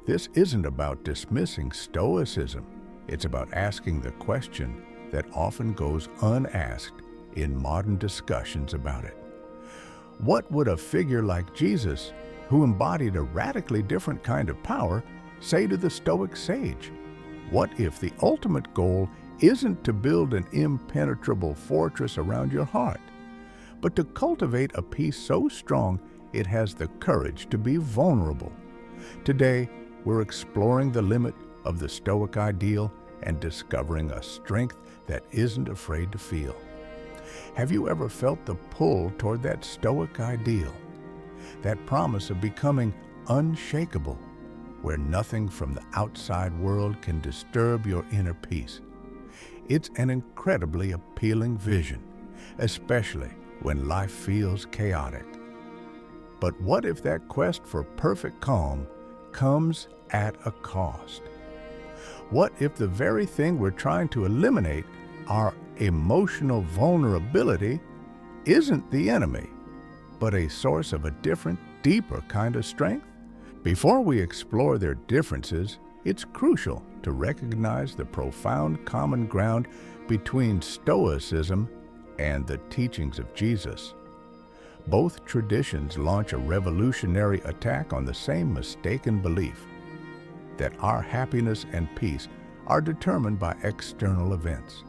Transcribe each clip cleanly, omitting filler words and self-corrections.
This isn't about dismissing Stoicism. It's about asking the question that often goes unasked in modern discussions about it. What would a figure like Jesus, who embodied a radically different kind of power, say to the Stoic sage? What if the ultimate goal isn't to build an impenetrable fortress around your heart, but to cultivate a peace so strong it has the courage to be vulnerable? Today, we're exploring the limit of the Stoic ideal and discovering a strength that isn't afraid to feel. Have you ever felt the pull toward that Stoic ideal? That promise of becoming unshakable, where nothing from the outside world can disturb your inner peace. It's an incredibly appealing vision, especially when life feels chaotic. But what if that quest for perfect calm comes at a cost? What if the very thing we're trying to eliminate, our emotional vulnerability, isn't the enemy, but a source of a different, deeper kind of strength? Before we explore their differences, it's crucial to recognize the profound common ground between Stoicism and the teachings of Jesus. Both traditions launch a revolutionary attack on the same mistaken belief that our happiness and peace are determined by external events.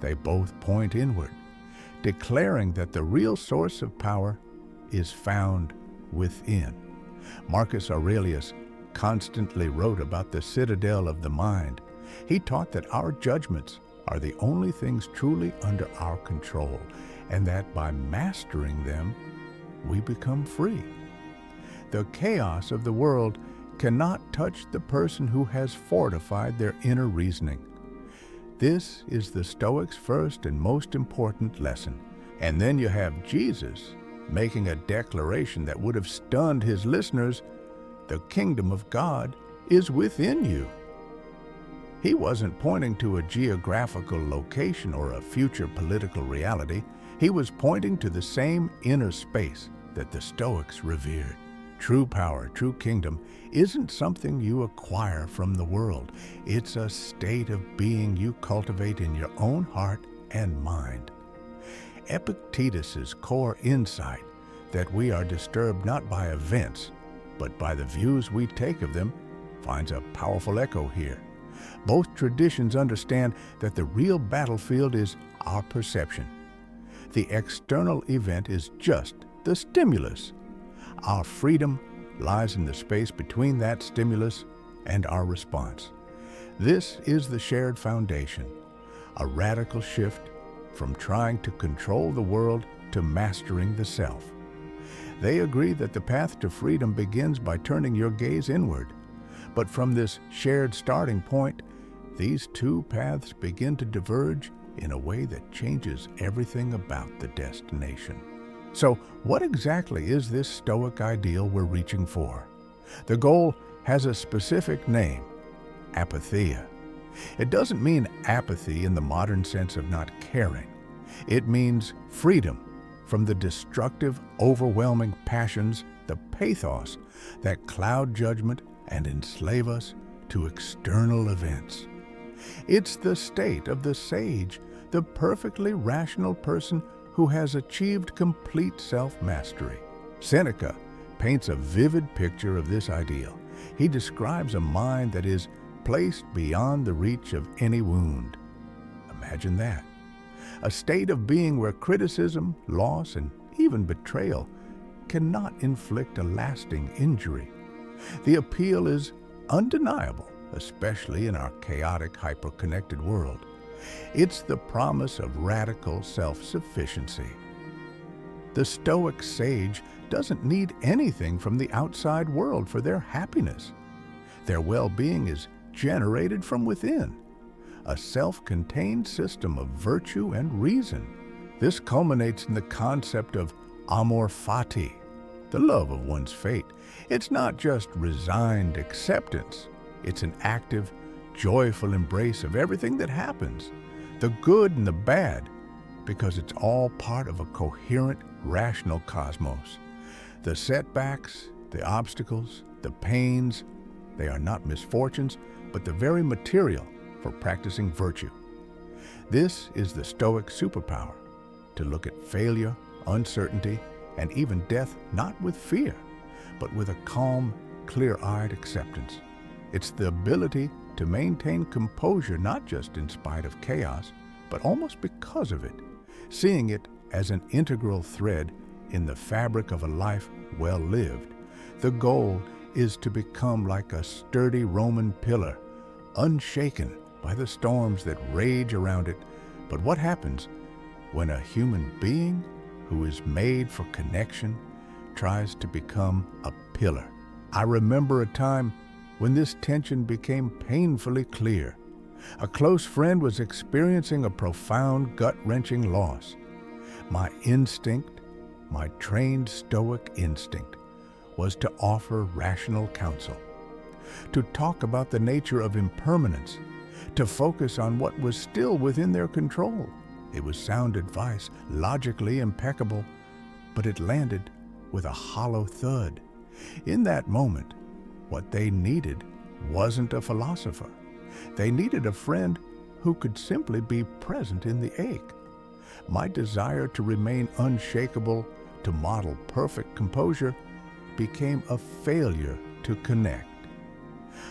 They both point inward, declaring that the real source of power is found within. Marcus Aurelius constantly wrote about the citadel of the mind. He taught that our judgments are the only things truly under our control, and that by mastering them, we become free. The chaos of the world cannot touch the person who has fortified their inner reasoning. This is the Stoics' first and most important lesson. And then you have Jesus making a declaration that would have stunned his listeners: the kingdom of God is within you. He wasn't pointing to a geographical location or a future political reality. He was pointing to the same inner space that the Stoics revered. True power, true kingdom, isn't something you acquire from the world. It's a state of being you cultivate in your own heart and mind. Epictetus's core insight that we are disturbed not by events, but by the views we take of them, finds a powerful echo here. Both traditions understand that the real battlefield is our perception. The external event is just the stimulus. Our freedom lies in the space between that stimulus and our response. This is the shared foundation, a radical shift from trying to control the world to mastering the self. They agree that the path to freedom begins by turning your gaze inward. But from this shared starting point, these two paths begin to diverge in a way that changes everything about the destination. So, what exactly is this Stoic ideal we're reaching for? The goal has a specific name: apatheia. It doesn't mean apathy in the modern sense of not caring. It means freedom from the destructive, overwhelming passions, the pathos, that cloud judgment and enslave us to external events. It's the state of the sage, the perfectly rational person who has achieved complete self-mastery. Seneca paints a vivid picture of this ideal. He describes a mind that is placed beyond the reach of any wound. Imagine that. A state of being where criticism, loss, and even betrayal cannot inflict a lasting injury. The appeal is undeniable, especially in our chaotic, hyper-connected world. It's the promise of radical self-sufficiency. The Stoic sage doesn't need anything from the outside world for their happiness. Their well-being is generated from within, a self-contained system of virtue and reason. This culminates in the concept of amor fati, the love of one's fate. It's not just resigned acceptance. It's an active, joyful embrace of everything that happens, the good and the bad, because it's all part of a coherent, rational cosmos. The setbacks, the obstacles, the pains, They are not misfortunes, but the very material for practicing virtue. This is the Stoic superpower, to look at failure, uncertainty, and even death not with fear, but with a calm, clear-eyed acceptance. It's the ability to maintain composure not just in spite of chaos, but almost because of it, seeing it as an integral thread in the fabric of a life well lived. The goal is to become like a sturdy Roman pillar, unshaken by the storms that rage around it. But what happens when a human being who is made for connection tries to become a pillar? I remember a time when this tension became painfully clear. A close friend was experiencing a profound, gut-wrenching loss. My instinct, my trained Stoic instinct, was to offer rational counsel, to talk about the nature of impermanence, to focus on what was still within their control. It was sound advice, logically impeccable, but it landed with a hollow thud. In that moment, what they needed wasn't a philosopher. They needed a friend who could simply be present in the ache. My desire to remain unshakable, to model perfect composure, became a failure to connect.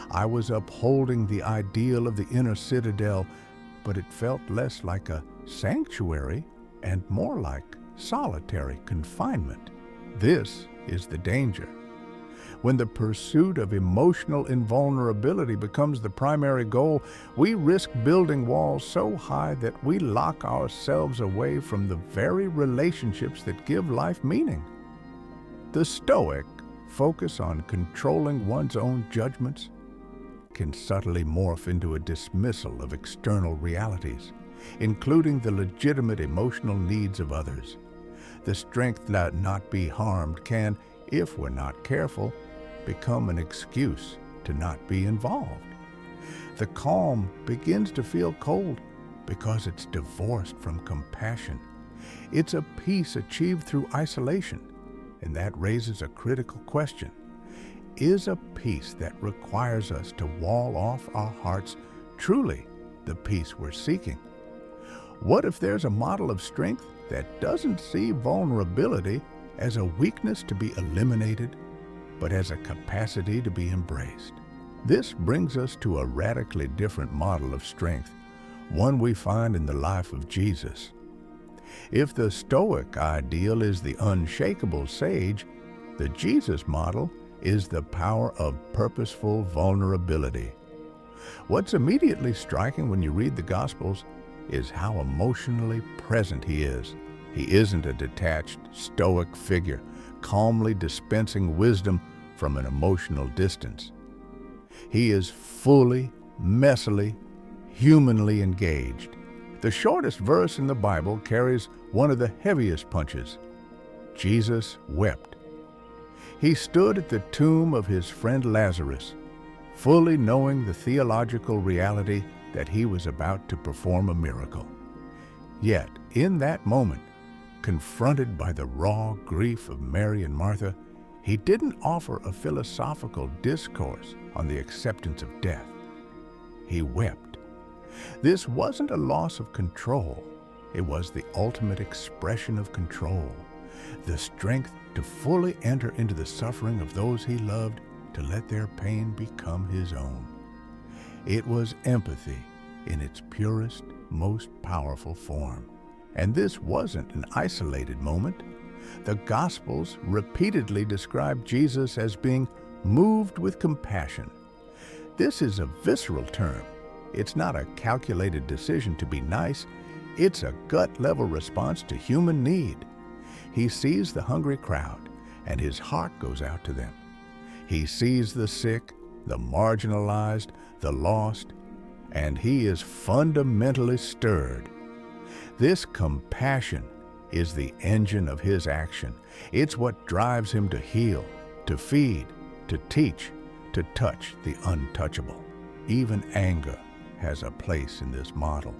I was upholding the ideal of the inner citadel, but it felt less like a sanctuary and more like solitary confinement. This is the danger. When the pursuit of emotional invulnerability becomes the primary goal, we risk building walls so high that we lock ourselves away from the very relationships that give life meaning. The Stoic focus on controlling one's own judgments can subtly morph into a dismissal of external realities, including the legitimate emotional needs of others. The strength to not be harmed can, if we're not careful, become an excuse to not be involved. The calm begins to feel cold because it's divorced from compassion. It's a peace achieved through isolation, and that raises a critical question. Is a peace that requires us to wall off our hearts truly the peace we're seeking? What if there's a model of strength that doesn't see vulnerability as a weakness to be eliminated, but as a capacity to be embraced? This brings us to a radically different model of strength, one we find in the life of Jesus. If the Stoic ideal is the unshakable sage, the Jesus model is the power of purposeful vulnerability. What's immediately striking when you read the Gospels is how emotionally present he is. He isn't a detached, stoic figure, calmly dispensing wisdom from an emotional distance. He is fully, messily, humanly engaged. The shortest verse in the Bible carries one of the heaviest punches. Jesus wept. He stood at the tomb of his friend Lazarus, fully knowing the theological reality that he was about to perform a miracle. Yet, in that moment, confronted by the raw grief of Mary and Martha, he didn't offer a philosophical discourse on the acceptance of death. He wept. This wasn't a loss of control. It was the ultimate expression of control, the strength to fully enter into the suffering of those he loved, to let their pain become his own. It was empathy in its purest, most powerful form. And this wasn't an isolated moment. The Gospels repeatedly describe Jesus as being moved with compassion. This is a visceral term. It's not a calculated decision to be nice. It's a gut-level response to human need. He sees the hungry crowd, and his heart goes out to them. He sees the sick, the marginalized, the lost, and he is fundamentally stirred. This compassion is the engine of his action. It's what drives him to heal, to feed, to teach, to touch the untouchable. Even anger has a place in this model.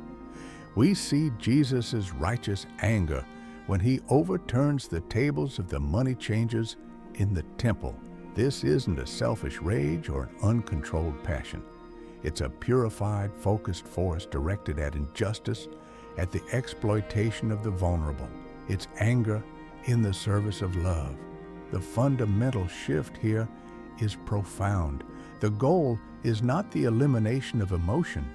We see Jesus' righteous anger when he overturns the tables of the money changers in the temple This isn't a selfish rage or an uncontrolled passion. It's a purified, focused force directed at injustice, at the exploitation of the vulnerable. It's anger in the service of love. The fundamental shift here is profound. The goal is not the elimination of emotion,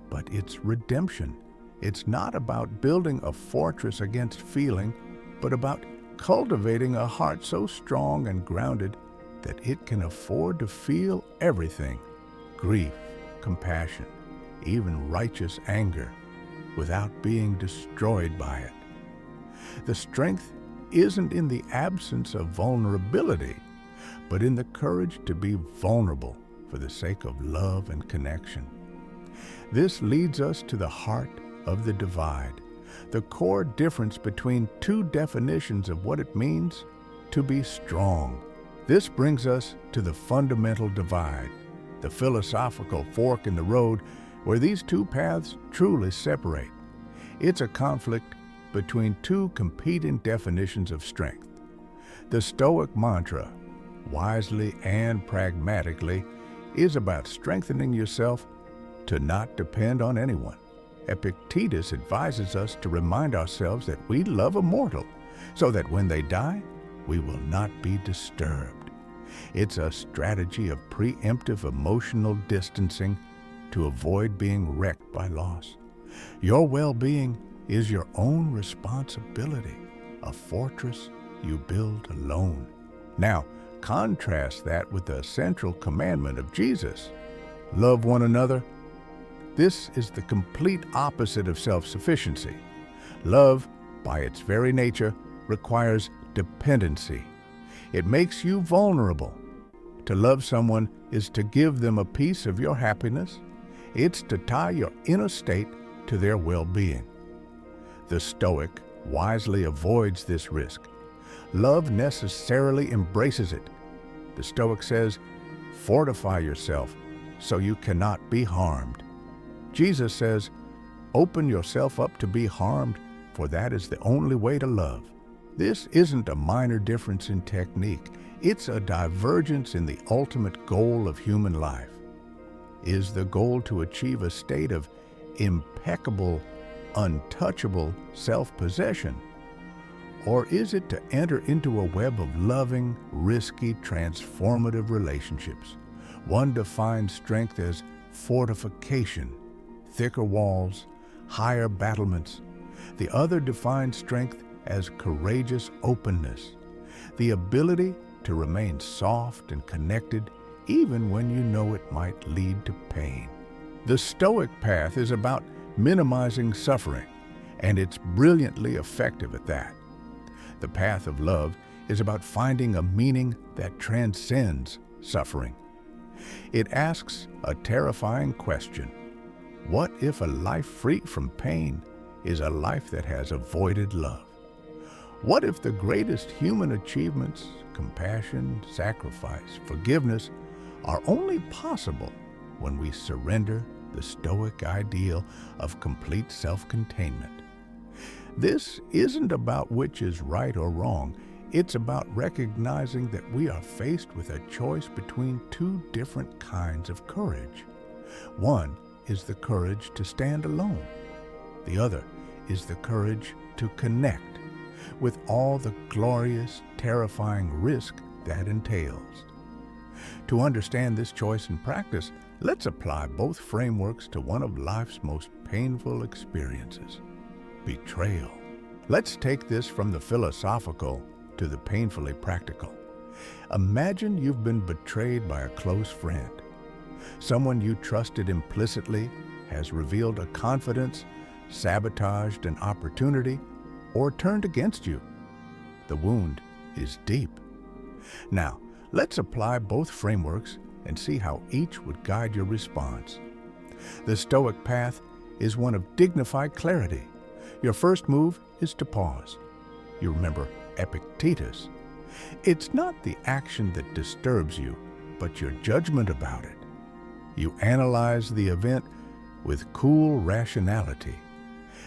but its redemption. It's not about building a fortress against feeling, but about cultivating a heart so strong and grounded that it can afford to feel everything: grief, compassion, even righteous anger, without being destroyed by it. The strength isn't in the absence of vulnerability, but in the courage to be vulnerable for the sake of love and connection. This leads us to the heart of the divide, the core difference between two definitions of what it means to be strong. This brings us to the fundamental divide, the philosophical fork in the road where these two paths truly separate. It's a conflict between two competing definitions of strength. The Stoic mantra, wisely and pragmatically, is about strengthening yourself to not depend on anyone. Epictetus advises us to remind ourselves that we love a mortal, so that when they die, we will not be disturbed. It's a strategy of preemptive emotional distancing to avoid being wrecked by loss. Your well-being is your own responsibility, a fortress you build alone. Now, contrast that with the central commandment of Jesus: love one another. This is the complete opposite of self-sufficiency. Love, by its very nature, requires dependency. It makes you vulnerable. To love someone is to give them a piece of your happiness. It's to tie your inner state to their well-being. The Stoic wisely avoids this risk. Love necessarily embraces it. The Stoic says, fortify yourself so you cannot be harmed. Jesus says, open yourself up to be harmed, for that is the only way to love. This isn't a minor difference in technique. It's a divergence in the ultimate goal of human life. Is the goal to achieve a state of impeccable, untouchable self-possession? Or is it to enter into a web of loving, risky, transformative relationships? One defines strength as fortification, thicker walls, higher battlements. The other defines strength as courageous openness, the ability to remain soft and connected even when you know it might lead to pain. The Stoic path is about minimizing suffering, and it's brilliantly effective at that. The path of love is about finding a meaning that transcends suffering. It asks a terrifying question: what if a life free from pain is a life that has avoided love? What if the greatest human achievements, compassion, sacrifice, forgiveness, are only possible when we surrender the Stoic ideal of complete self-containment? This isn't about which is right or wrong. It's about recognizing that we are faced with a choice between two different kinds of courage. One is the courage to stand alone. The other is the courage to connect, with all the glorious, terrifying risk that entails. To understand this choice in practice, let's apply both frameworks to one of life's most painful experiences: betrayal. Let's take this from the philosophical to the painfully practical. Imagine you've been betrayed by a close friend. Someone you trusted implicitly has revealed a confidence, sabotaged an opportunity, or turned against you. The wound is deep. Now, let's apply both frameworks and see how each would guide your response. The Stoic path is one of dignified clarity. Your first move is to pause. You remember Epictetus. It's not the action that disturbs you, but your judgment about it. You analyze the event with cool rationality.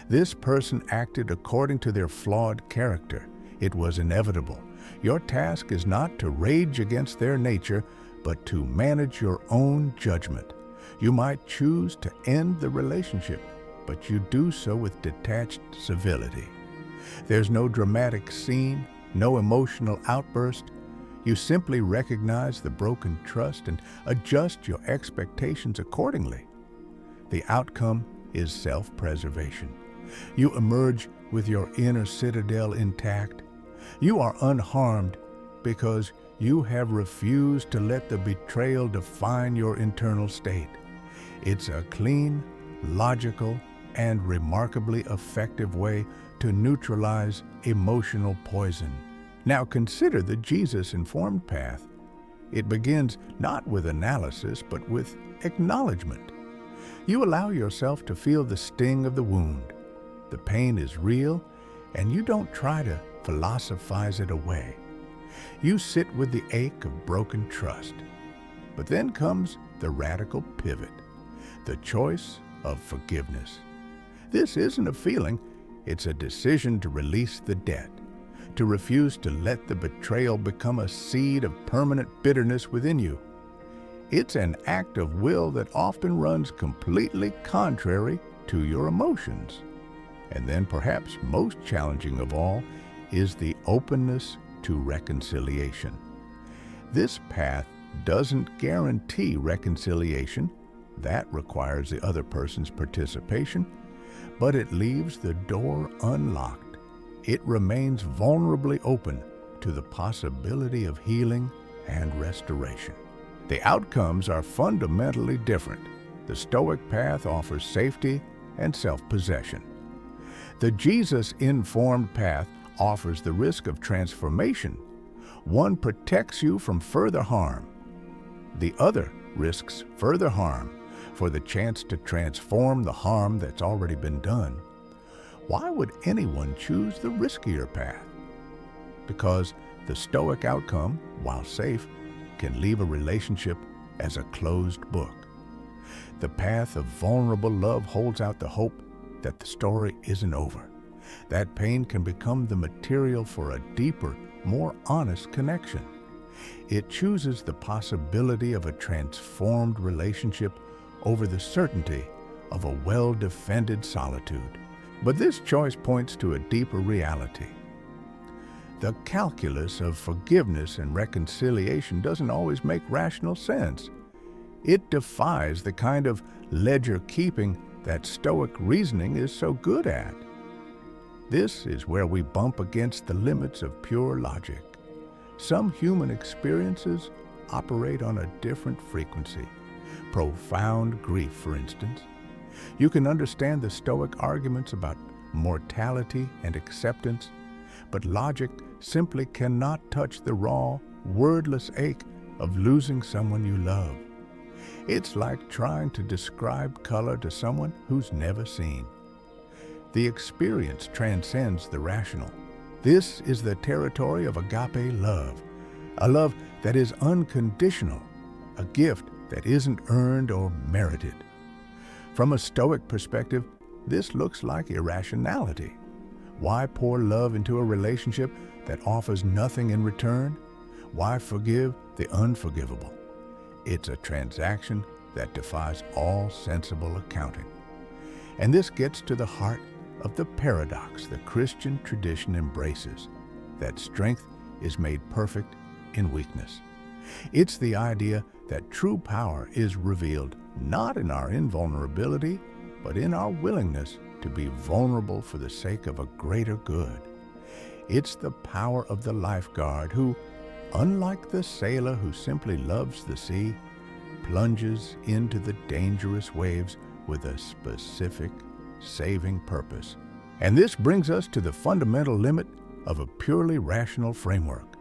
This person acted according to their flawed character. It was inevitable. Your task is not to rage against their nature, but to manage your own judgment. You might choose to end the relationship, but you do so with detached civility. There's no dramatic scene, no emotional outburst. You simply recognize the broken trust and adjust your expectations accordingly. The outcome is self-preservation. You emerge with your inner citadel intact. You are unharmed because you have refused to let the betrayal define your internal state. It's a clean, logical, and remarkably effective way to neutralize emotional poison. Now consider the Jesus-informed path. It begins not with analysis, but with acknowledgement. You allow yourself to feel the sting of the wound. The pain is real, and you don't try to philosophize it away. You sit with the ache of broken trust. But then comes the radical pivot, the choice of forgiveness. This isn't a feeling, it's a decision to release the debt, to refuse to let the betrayal become a seed of permanent bitterness within you. It's an act of will that often runs completely contrary to your emotions. And then perhaps most challenging of all is the openness to reconciliation. This path doesn't guarantee reconciliation. That requires the other person's participation, but it leaves the door unlocked. It remains vulnerably open to the possibility of healing and restoration. The outcomes are fundamentally different. The Stoic path offers safety and self-possession. The Jesus-informed path offers the risk of transformation. One protects you from further harm. The other risks further harm for the chance to transform the harm that's already been done. Why would anyone choose the riskier path? Because the Stoic outcome, while safe, can leave a relationship as a closed book. The path of vulnerable love holds out the hope that the story isn't over. That pain can become the material for a deeper, more honest connection. It chooses the possibility of a transformed relationship over the certainty of a well-defended solitude. But this choice points to a deeper reality. The calculus of forgiveness and reconciliation doesn't always make rational sense. It defies the kind of ledger-keeping that Stoic reasoning is so good at. This is where we bump against the limits of pure logic. Some human experiences operate on a different frequency. Profound grief, for instance. You can understand the Stoic arguments about mortality and acceptance, but logic simply cannot touch the raw, wordless ache of losing someone you love. It's like trying to describe color to someone who's never seen. The experience transcends the rational. This is the territory of agape love, a love that is unconditional, a gift that isn't earned or merited. From a Stoic perspective, this looks like irrationality. Why pour love into a relationship that offers nothing in return? Why forgive the unforgivable? It's a transaction that defies all sensible accounting. And this gets to the heart of the paradox the Christian tradition embraces, that strength is made perfect in weakness. It's the idea that true power is revealed not in our invulnerability, but in our willingness to be vulnerable for the sake of a greater good. It's the power of the lifeguard who, unlike the sailor who simply loves the sea, plunges into the dangerous waves with a specific, saving purpose. And this brings us to the fundamental limit of a purely rational framework.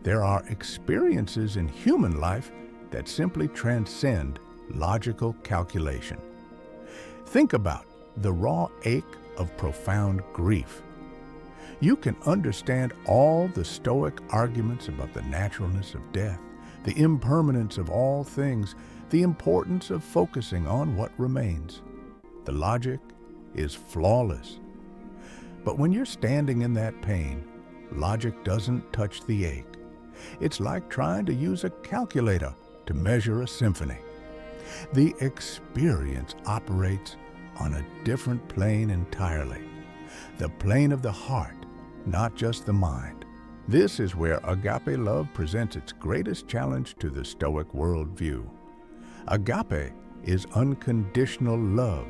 There are experiences in human life that simply transcend logical calculation. Think about the raw ache of profound grief. You can understand all the Stoic arguments about the naturalness of death, the impermanence of all things, the importance of focusing on what remains. The logic is flawless. But when you're standing in that pain, logic doesn't touch the ache. It's like trying to use a calculator to measure a symphony. The experience operates on a different plane entirely, the plane of the heart, not just the mind. This is where agape love presents its greatest challenge to the Stoic worldview. Agape is unconditional love,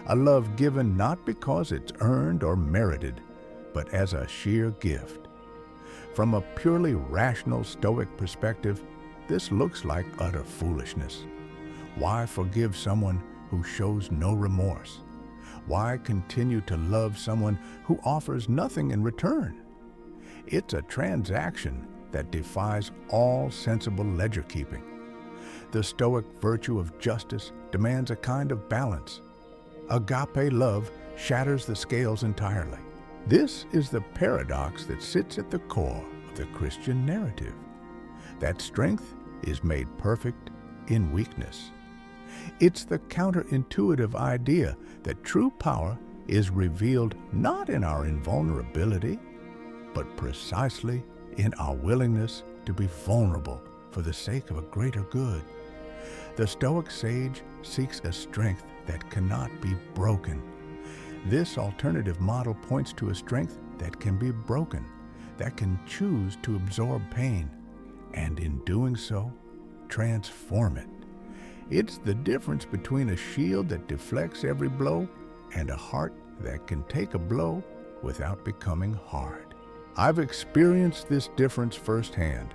a love given not because it's earned or merited, but as a sheer gift. From a purely rational Stoic perspective, this looks like utter foolishness. Why forgive someone who shows no remorse? Why continue to love someone who offers nothing in return? It's a transaction that defies all sensible ledger-keeping. The Stoic virtue of justice demands a kind of balance. Agape love shatters the scales entirely. This is the paradox that sits at the core of the Christian narrative, that strength is made perfect in weakness. It's the counterintuitive idea that true power is revealed not in our invulnerability, but precisely in our willingness to be vulnerable for the sake of a greater good. The Stoic sage seeks a strength that cannot be broken. This alternative model points to a strength that can be broken, that can choose to absorb pain, and in doing so, transform it. It's the difference between a shield that deflects every blow and a heart that can take a blow without becoming hard. I've experienced this difference firsthand.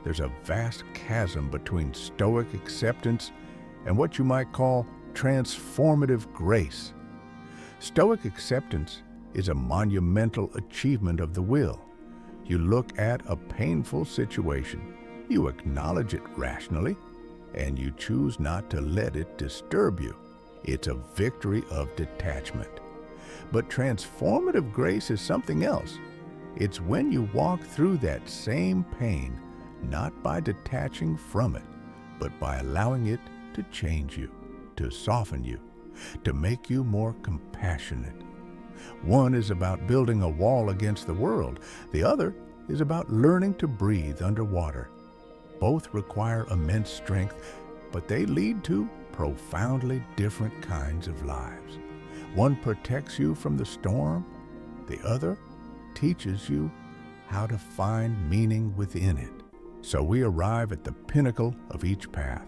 There's a vast chasm between Stoic acceptance and what you might call transformative grace. Stoic acceptance is a monumental achievement of the will. You look at a painful situation, you acknowledge it rationally, and you choose not to let it disturb you. It's a victory of detachment. But transformative grace is something else. It's when you walk through that same pain, not by detaching from it, but by allowing it to change you, to soften you, to make you more compassionate. One is about building a wall against the world. The other is about learning to breathe underwater. Both require immense strength, but they lead to profoundly different kinds of lives. One protects you from the storm, the other teaches you how to find meaning within it. So we arrive at the pinnacle of each path,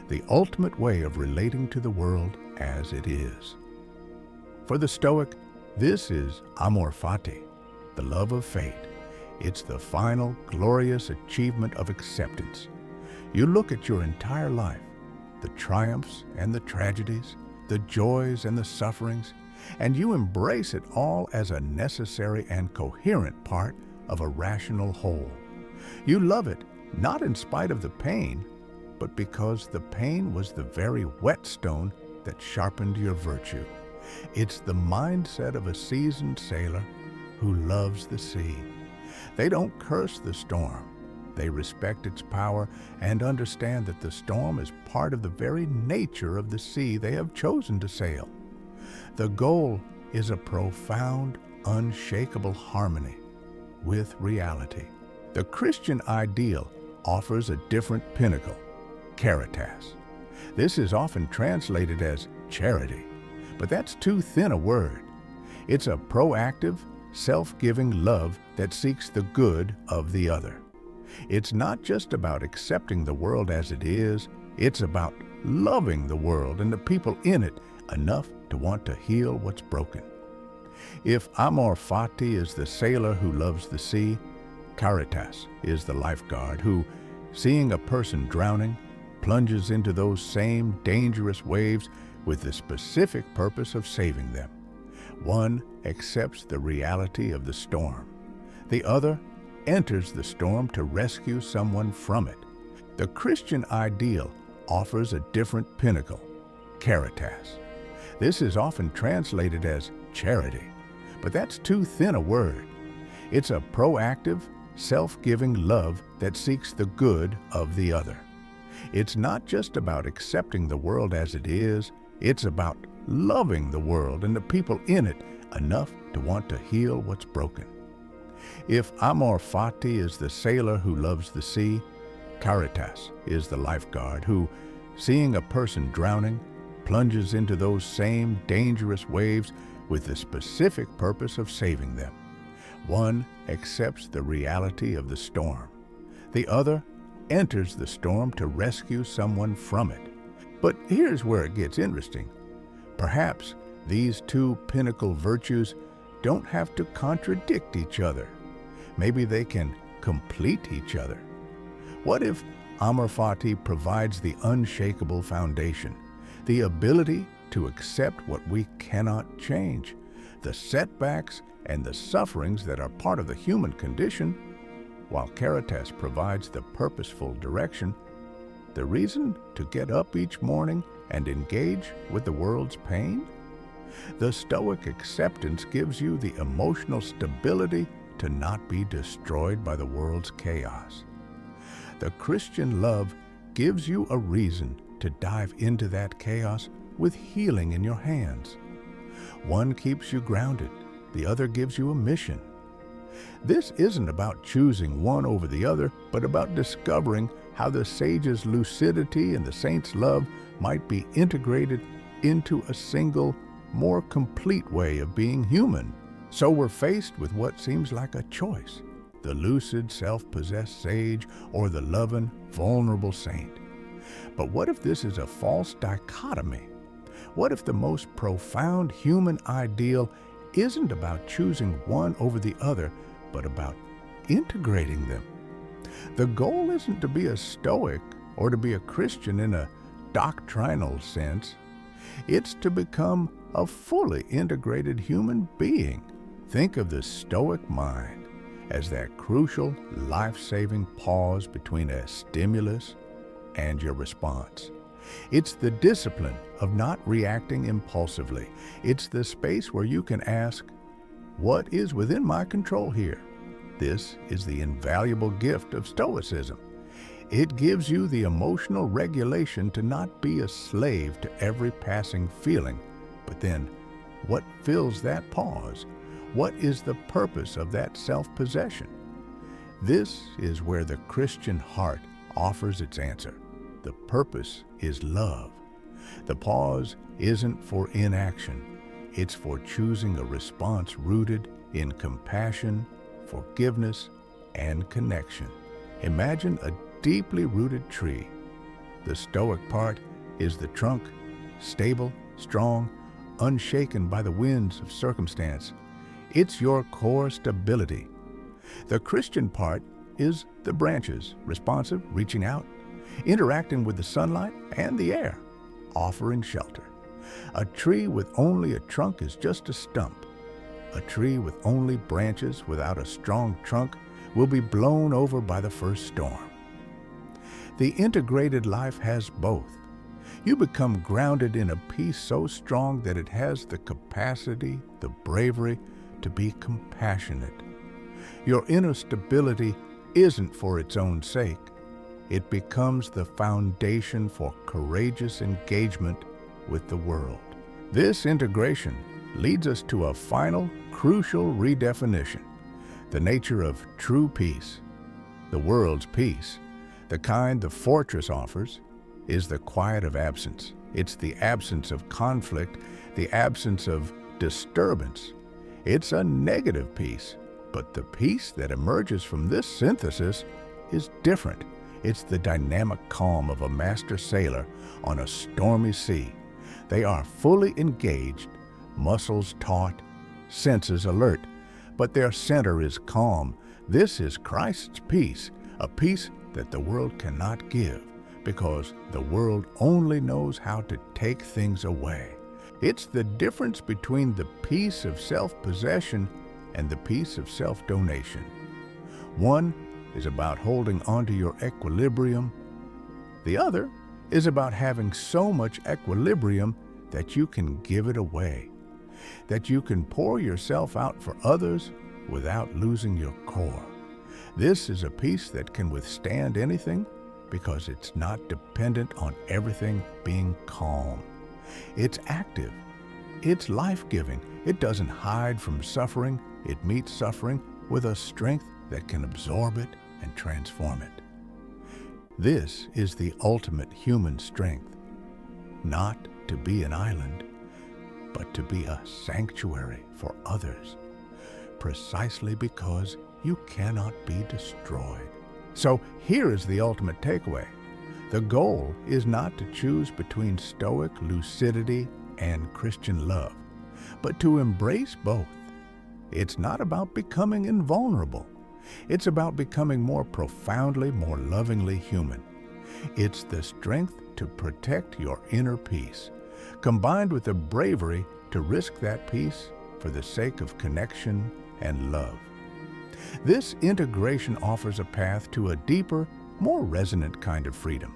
the ultimate way of relating to the world as it is. For the Stoic, this is amor fati, the love of fate. It's the final, glorious achievement of acceptance. You look at your entire life, the triumphs and the tragedies, the joys and the sufferings, and you embrace it all as a necessary and coherent part of a rational whole. You love it not in spite of the pain, but because the pain was the very whetstone that sharpened your virtue. It's the mindset of a seasoned sailor who loves the sea. They don't curse the storm. They respect its power and understand that the storm is part of the very nature of the sea they have chosen to sail. The goal is a profound, unshakable harmony with reality. The Christian ideal offers a different pinnacle, caritas. This is often translated as charity, but that's too thin a word. It's a proactive, self-giving love that seeks the good of the other. It's not just about accepting the world as it is, it's about loving the world and the people in it enough to want to heal what's broken. If amor fati is the sailor who loves the sea, caritas is the lifeguard who, seeing a person drowning, plunges into those same dangerous waves with the specific purpose of saving them. One accepts the reality of the storm. The other enters the storm to rescue someone from it. The Christian ideal offers a different pinnacle, caritas. This is often translated as charity, but that's too thin a word. It's a proactive, self-giving love that seeks the good of the other. It's not just about accepting the world as it is, it's about loving the world and the people in it enough to want to heal what's broken. If amor fati is the sailor who loves the sea, caritas is the lifeguard who, seeing a person drowning, plunges into those same dangerous waves with the specific purpose of saving them. One accepts the reality of the storm. The other enters the storm to rescue someone from it. But here's where it gets interesting. Perhaps these two pinnacle virtues don't have to contradict each other. Maybe they can complete each other. What if amor fati provides the unshakable foundation, the ability to accept what we cannot change, the setbacks and the sufferings that are part of the human condition, while caritas provides the purposeful direction, the reason to get up each morning and engage with the world's pain? The Stoic acceptance gives you the emotional stability to not be destroyed by the world's chaos. The Christian love gives you a reason to dive into that chaos with healing in your hands. One keeps you grounded, the other gives you a mission. This isn't about choosing one over the other, but about discovering how the sage's lucidity and the saint's love might be integrated into a single, more complete way of being human. So we're faced with what seems like a choice: the lucid, self-possessed sage or the loving, vulnerable saint. But what if this is a false dichotomy? What if the most profound human ideal isn't about choosing one over the other, but about integrating them? The goal isn't to be a Stoic or to be a Christian in a doctrinal sense. It's to become a fully integrated human being. Think of the Stoic mind as that crucial, life-saving pause between a stimulus and your response. It's the discipline of not reacting impulsively. It's the space where you can ask, what is within my control here? This is the invaluable gift of Stoicism. It gives you the emotional regulation to not be a slave to every passing feeling. But then, what fills that pause? What is the purpose of that self-possession? This is where the Christian heart offers its answer. The purpose is love. The pause isn't for inaction. It's for choosing a response rooted in compassion, forgiveness, and connection. Imagine a deeply rooted tree. The Stoic part is the trunk, stable, strong, unshaken by the winds of circumstance. It's your core stability. The Christian part is the branches, responsive, reaching out, interacting with the sunlight and the air, offering shelter. A tree with only a trunk is just a stump. A tree with only branches without a strong trunk will be blown over by the first storm. The integrated life has both. You become grounded in a peace so strong that it has the capacity, the bravery to be compassionate. Your inner stability isn't for its own sake. It becomes the foundation for courageous engagement with the world. This integration leads us to a final, crucial redefinition: the nature of true peace. The world's peace, the kind the fortress offers, is the quiet of absence. It's the absence of conflict, the absence of disturbance. It's a negative peace, but the peace that emerges from this synthesis is different. It's the dynamic calm of a master sailor on a stormy sea. They are fully engaged, muscles taut, senses alert, but their center is calm. This is Christ's peace, a peace that the world cannot give, because the world only knows how to take things away. It's the difference between the peace of self-possession and the peace of self-donation. One is about holding onto your equilibrium. The other is about having so much equilibrium that you can give it away, that you can pour yourself out for others without losing your core. This is a peace that can withstand anything because it's not dependent on everything being calm. It's active. It's life-giving. It doesn't hide from suffering. It meets suffering with a strength that can absorb it and transform it. This is the ultimate human strength, not to be an island, but to be a sanctuary for others, precisely because you cannot be destroyed. So here is the ultimate takeaway. The goal is not to choose between Stoic lucidity and Christian love, but to embrace both. It's not about becoming invulnerable. It's about becoming more profoundly, more lovingly human. It's the strength to protect your inner peace, combined with the bravery to risk that peace for the sake of connection and love. This integration offers a path to a deeper, more resonant kind of freedom,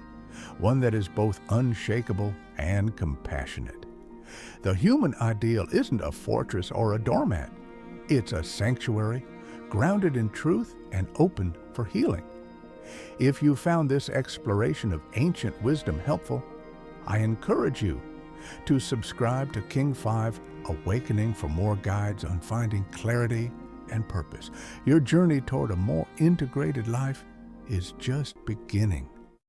one that is both unshakable and compassionate. The human ideal isn't a fortress or a doormat. It's a sanctuary, grounded in truth and open for healing. If you found this exploration of ancient wisdom helpful, I encourage you to subscribe to King 5 Awakening for more guides on finding clarity and purpose. Your journey toward a more integrated life is just beginning.